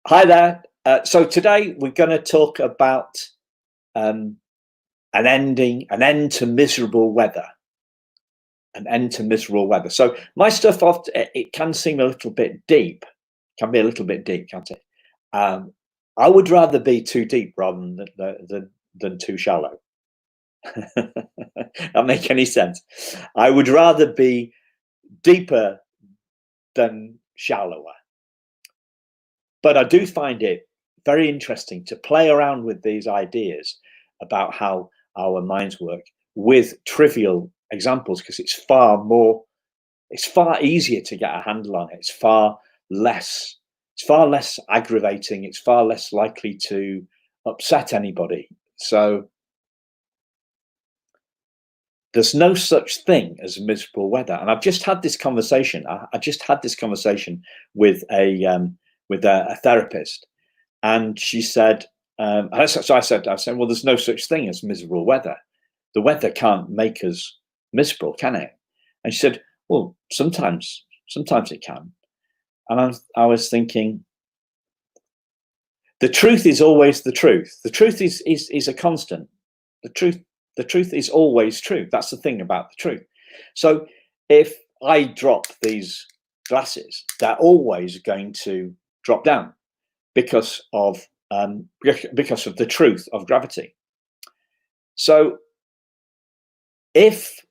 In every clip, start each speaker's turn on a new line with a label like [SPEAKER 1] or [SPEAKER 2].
[SPEAKER 1] Hi there. So today we're going to talk about um, an end to miserable weather, an end to miserable weather. So my stuff, often it can seem a little bit deep, can be a little bit deep, can't it? Um, I would rather be too deep rather than too shallow. That make any sense? I would rather be deeper than shallower. But I do find it very interesting to play around with these ideas about how our minds work with trivial examples, because it's far easier to get a handle on it. It's far less aggravating. It's far less likely to upset anybody. So there's no such thing as miserable weather. And I've just had this conversation. I just had this conversation with a therapist, and she said, so I said, well, there's no such thing as miserable weather. The weather can't make us miserable, can it? And she said, well, sometimes it can. And I was thinking, the truth is always the truth. The truth is a constant. The truth is always true. That's the thing about the truth. So if I drop these glasses, they're always going to drop down because of the truth of gravity. So if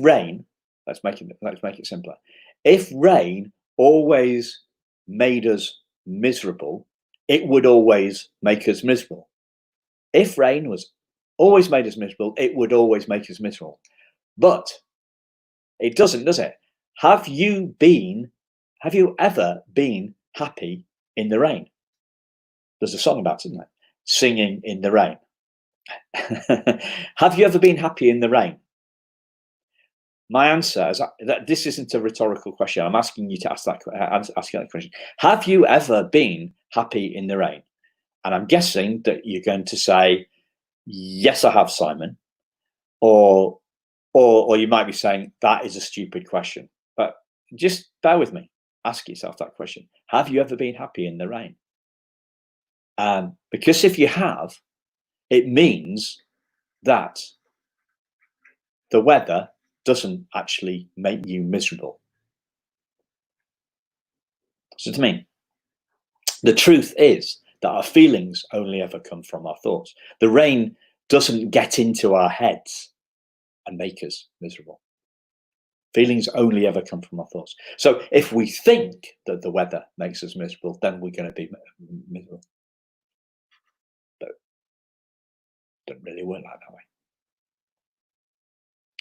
[SPEAKER 1] rain, let's make it simpler. If rain always made us miserable, it would always make us miserable. If rain was always made us miserable, it would always make us miserable. But it doesn't, does it? Have you ever been happy in the rain? There's a song about it, isn't it? Singing in the rain. Have you ever been happy in the rain? My answer is that this isn't a rhetorical question. I'm asking you to ask that question. Have you ever been happy in the rain? And I'm guessing that you're going to say, yes, I have, Simon. Or you might be saying, that is a stupid question. But just bear with me. Ask yourself that question. Have you ever been happy in the rain? Because if you have, it means that the weather doesn't actually make you miserable. So to me, the truth is that our feelings only ever come from our thoughts. The rain doesn't get into our heads and make us miserable. Feelings only ever come from our thoughts. So if we think that the weather makes us miserable, then we're going to be miserable. But it doesn't really work like that way.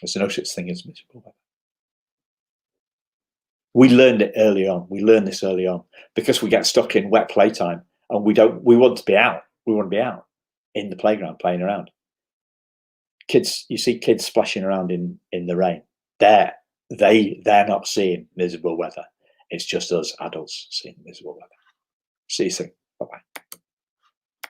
[SPEAKER 1] There's no such thing as miserable weather. We learned it early on. We learned this early on because we get stuck in wet playtime and we want to be out. We want to be out in the playground playing around. Kids, you see kids splashing around in the rain. They're not seeing miserable weather. It's just us adults seeing miserable weather. See you soon. Bye-bye.